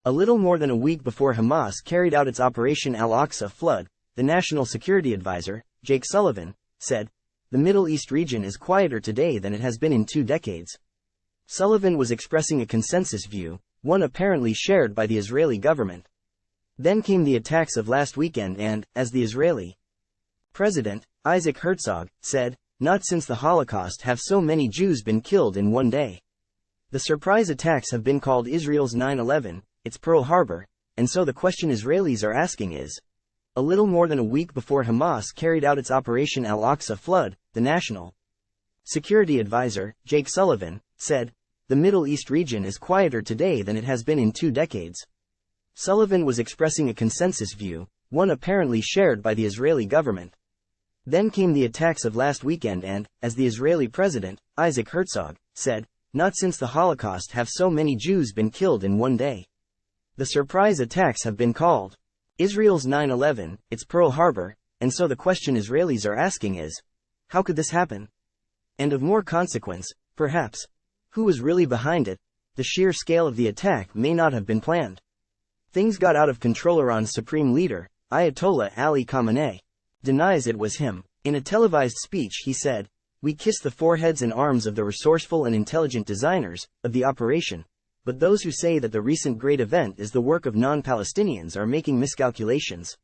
A little more than a week before Hamas carried out its Operation al-Aqsa flood, the National Security Advisor, Jake Sullivan, said, "The Middle East region is quieter today than it has been in 2 decades." Sullivan was expressing a consensus view, one apparently shared by the Israeli government. Then came the attacks of last weekend and, as the Israeli President, Isaac Herzog, said, "Not since the Holocaust have so many Jews been killed in one day." The surprise attacks have been called Israel's 9/11, its Pearl Harbor, and so the question Israelis are asking is, a little more than a week before Hamas carried out its Operation al-Aqsa flood, the National Security Advisor, Jake Sullivan, said, "The Middle East region is quieter today than it has been in 2 decades." Sullivan was expressing a consensus view, one apparently shared by the Israeli government. Then came the attacks of last weekend and, as the Israeli President, Isaac Herzog, said, "Not since the Holocaust have so many Jews been killed in one day." The surprise attacks have been called Israel's 9/11, its Pearl Harbor, and so the question Israelis are asking is, how could this happen? And of more consequence, perhaps, who was really behind it? The sheer scale of the attack may not have been planned. Things got out of control. Iran's supreme leader, Ayatollah Ali Khamenei, denies it was him. In a televised speech he said, "We kiss the foreheads and arms of the resourceful and intelligent designers of the operation, but those who say that the recent great event is the work of non-Palestinians are making miscalculations."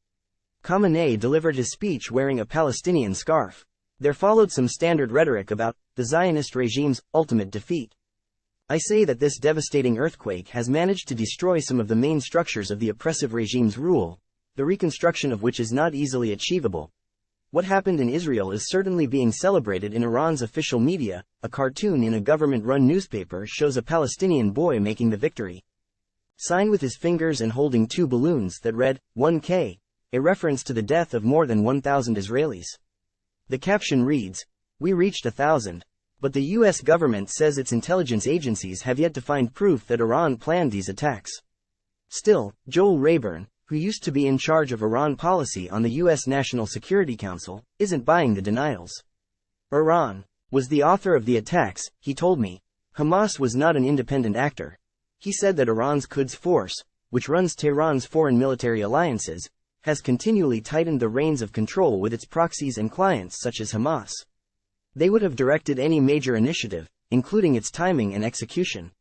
Khamenei delivered his speech wearing a Palestinian scarf. There followed some standard rhetoric about the Zionist regime's ultimate defeat. "I say that this devastating earthquake has managed to destroy some of the main structures of the oppressive regime's rule, the reconstruction of which is not easily achievable. What happened in Israel is certainly being celebrated in Iran's official media. A cartoon in a government-run newspaper shows a Palestinian boy making the victory sign with his fingers and holding 2 balloons that read, 1K, a reference to the death of more than 1,000 Israelis. The caption reads, "We reached 1,000. But the U.S. government says its intelligence agencies have yet to find proof that Iran planned these attacks." Still, Joel Rayburn, who used to be in charge of Iran policy on the U.S. National Security Council, isn't buying the denials. "Iran was the author of the attacks," he told me. "Hamas was not an independent actor." He said that Iran's Quds Force, which runs Tehran's foreign military alliances, has continually tightened the reins of control with its proxies and clients such as Hamas. They would have directed any major initiative, including its timing and execution.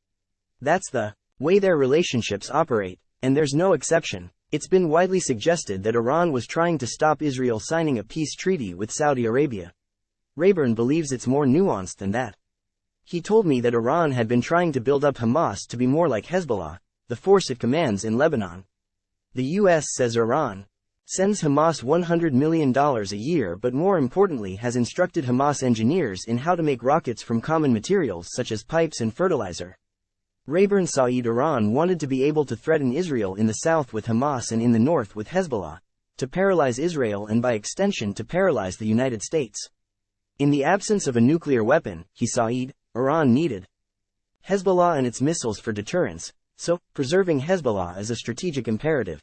That's the way their relationships operate, and there's no exception. It's been widely suggested that Iran was trying to stop Israel signing a peace treaty with Saudi Arabia. Rayburn believes it's more nuanced than that. He told me that Iran had been trying to build up Hamas to be more like Hezbollah, the force it commands in Lebanon. The U.S. says Iran sends Hamas $100 million a year, but more importantly has instructed Hamas engineers in how to make rockets from common materials such as pipes and fertilizer. Rayburn said Iran wanted to be able to threaten Israel in the south with Hamas and in the north with Hezbollah, to paralyze Israel and by extension to paralyze the United States. In the absence of a nuclear weapon, he said, Iran needed Hezbollah and its missiles for deterrence, so preserving Hezbollah is a strategic imperative.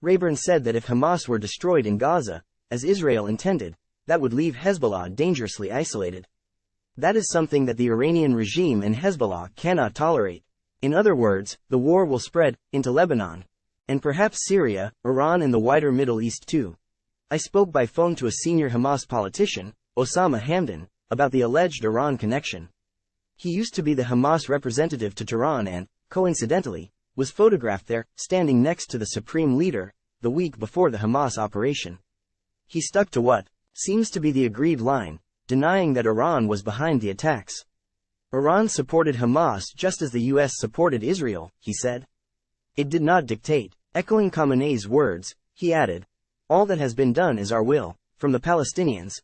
Rayburn said that if Hamas were destroyed in Gaza, as Israel intended, that would leave Hezbollah dangerously isolated. That is something that the Iranian regime and Hezbollah cannot tolerate. In other words, the war will spread into Lebanon, and perhaps Syria, Iran and the wider Middle East too. I spoke by phone to a senior Hamas politician, Osama Hamdan, about the alleged Iran connection. He used to be the Hamas representative to Tehran and, coincidentally, was photographed there, standing next to the supreme leader, the week before the Hamas operation. He stuck to what seems to be the agreed line, denying that Iran was behind the attacks. Iran supported Hamas just as the U.S. supported Israel, he said. It did not dictate. Echoing Khamenei's words, he added, "All that has been done is our will, from the Palestinians."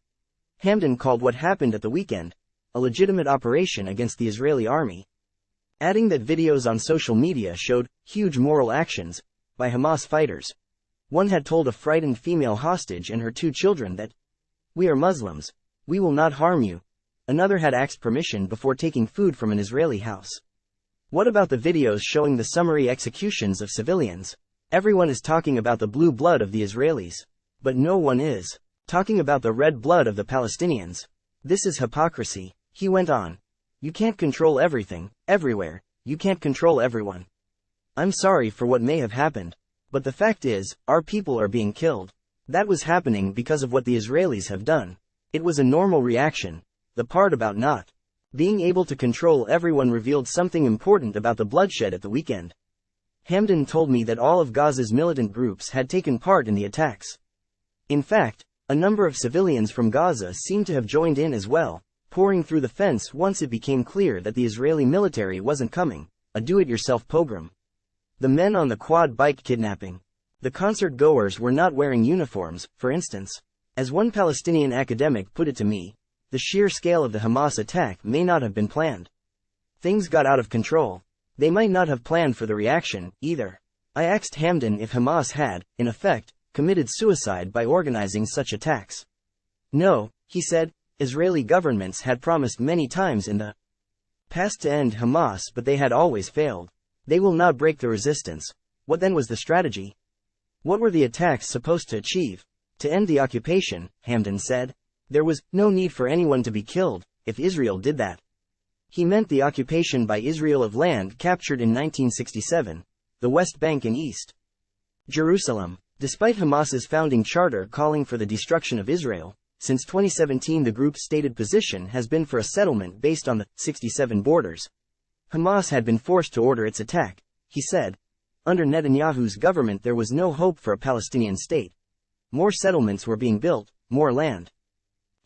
Hamdan called what happened at the weekend a legitimate operation against the Israeli army, adding that videos on social media showed huge moral actions by Hamas fighters. One had told a frightened female hostage and her 2 children that, "We are Muslims, we will not harm you." Another had asked permission before taking food from an Israeli house. What about the videos showing the summary executions of civilians? Everyone is talking about the blue blood of the Israelis, but no one is talking about the red blood of the Palestinians. This is hypocrisy, he went on. You can't control everything, everywhere, you can't control everyone. I'm sorry for what may have happened. But the fact is, our people are being killed. That was happening because of what the Israelis have done. It was a normal reaction. The part about not being able to control everyone revealed something important about the bloodshed at the weekend. Hamdan told me that all of Gaza's militant groups had taken part in the attacks. In fact, a number of civilians from Gaza seemed to have joined in as well, pouring through the fence once it became clear that the Israeli military wasn't coming, a do-it-yourself pogrom. The men on the quad bike kidnapping. The concert goers were not wearing uniforms, for instance. As one Palestinian academic put it to me, the sheer scale of the Hamas attack may not have been planned. Things got out of control. They might not have planned for the reaction, either. I asked Hamdan if Hamas had, in effect, committed suicide by organizing such attacks. No, he said, Israeli governments had promised many times in the past to end Hamas, but they had always failed. They will not break the resistance. What then was the strategy? What were the attacks supposed to achieve? To end the occupation, Hamdan said. There was no need for anyone to be killed, if Israel did that. He meant the occupation by Israel of land captured in 1967, the West Bank and East Jerusalem. Despite Hamas's founding charter calling for the destruction of Israel, since 2017 the group's stated position has been for a settlement based on the 67 borders. Hamas had been forced to order its attack, he said. Under Netanyahu's government there was no hope for a Palestinian state. More settlements were being built, more land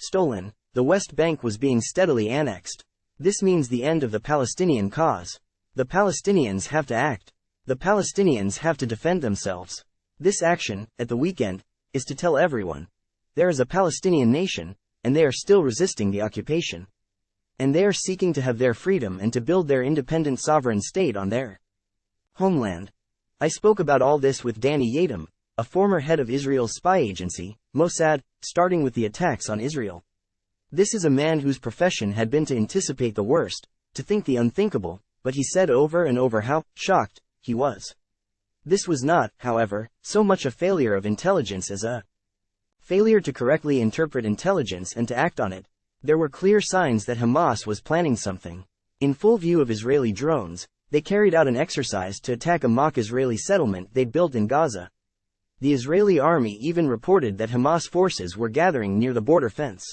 stolen, the West Bank was being steadily annexed. This means the end of the Palestinian cause. The Palestinians have to act. The Palestinians have to defend themselves. This action, at the weekend, is to tell everyone. There is a Palestinian nation, and they are still resisting the occupation. And they are seeking to have their freedom and to build their independent sovereign state on their homeland. I spoke about all this with Danny Yadim, a former head of Israel's spy agency, Mossad, starting with the attacks on Israel. This is a man whose profession had been to anticipate the worst, to think the unthinkable, but he said over and over how shocked he was. This was not, however, so much a failure of intelligence as a failure to correctly interpret intelligence and to act on it. There were clear signs that Hamas was planning something. In full view of Israeli drones, they carried out an exercise to attack a mock Israeli settlement they'd built in Gaza. The Israeli army even reported that Hamas forces were gathering near the border fence.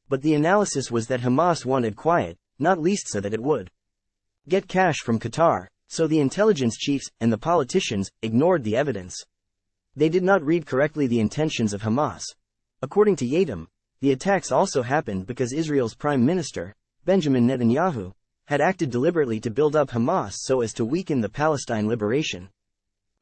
But the analysis was that Hamas wanted quiet, not least so that it would get cash from Qatar, so the intelligence chiefs and the politicians ignored the evidence. They did not read correctly the intentions of Hamas. According to Yadim, the attacks also happened because Israel's Prime Minister, Benjamin Netanyahu, had acted deliberately to build up Hamas so as to weaken the Palestine Liberation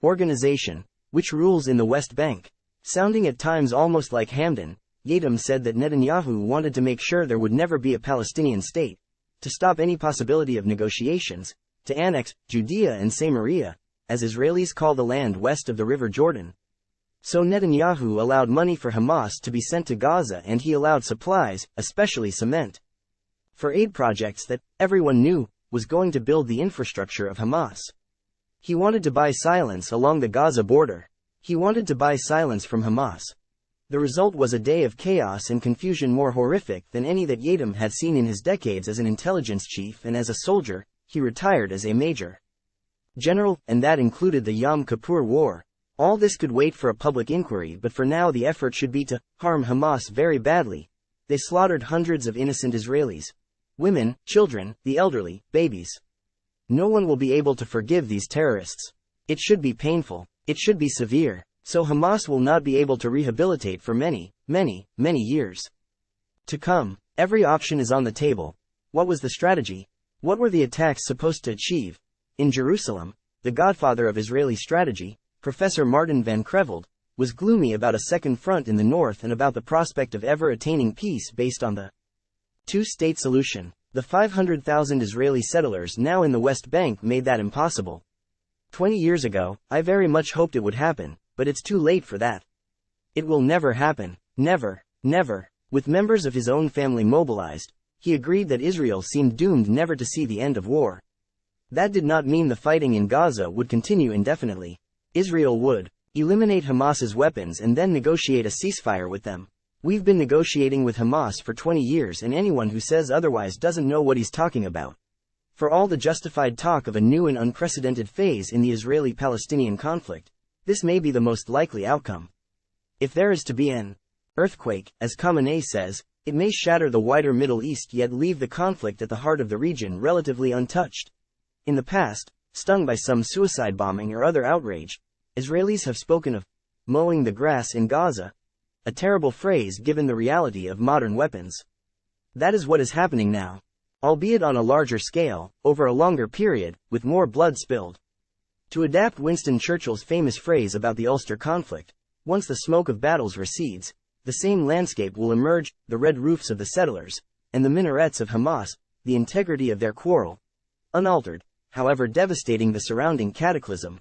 Organization, which rules in the West Bank. Sounding at times almost like Hamdan, Yadim said that Netanyahu wanted to make sure there would never be a Palestinian state, to stop any possibility of negotiations, to annex Judea and Samaria, as Israelis call the land west of the River Jordan. So Netanyahu allowed money for Hamas to be sent to Gaza, and he allowed supplies, especially cement, for aid projects that, everyone knew, was going to build the infrastructure of Hamas. He wanted to buy silence along the Gaza border. He wanted to buy silence from Hamas. The result was a day of chaos and confusion more horrific than any that Yadim had seen in his decades as an intelligence chief, and as a soldier, he retired as a major general, and that included the Yom Kippur War. All this could wait for a public inquiry, but for now the effort should be to harm Hamas very badly. They slaughtered hundreds of innocent Israelis. Women, children, the elderly, babies. No one will be able to forgive these terrorists. It should be painful. It should be severe. So Hamas will not be able to rehabilitate for many, many, many years to come. Every option is on the table. What was the strategy? What were the attacks supposed to achieve? In Jerusalem, the godfather of Israeli strategy, Professor Martin van Creveld, was gloomy about a second front in the north and about the prospect of ever attaining peace based on the two-state solution. The 500,000 Israeli settlers now in the West Bank made that impossible. 20 years ago, I very much hoped it would happen, but it's too late for that. It will never happen. Never, never. With members of his own family mobilized, he agreed that Israel seemed doomed never to see the end of war. That did not mean the fighting in Gaza would continue indefinitely. Israel would eliminate Hamas's weapons and then negotiate a ceasefire with them. We've been negotiating with Hamas for 20 years, and anyone who says otherwise doesn't know what he's talking about. For all the justified talk of a new and unprecedented phase in the Israeli-Palestinian conflict, this may be the most likely outcome. If there is to be an earthquake, as Khamenei says, it may shatter the wider Middle East yet leave the conflict at the heart of the region relatively untouched. In the past, stung by some suicide bombing or other outrage, Israelis have spoken of mowing the grass in Gaza, a terrible phrase given the reality of modern weapons. That is what is happening now, albeit on a larger scale, over a longer period, with more blood spilled. To adapt Winston Churchill's famous phrase about the Ulster conflict, once the smoke of battles recedes, the same landscape will emerge, the red roofs of the settlers, and the minarets of Hamas, the integrity of their quarrel, unaltered, however devastating the surrounding cataclysm,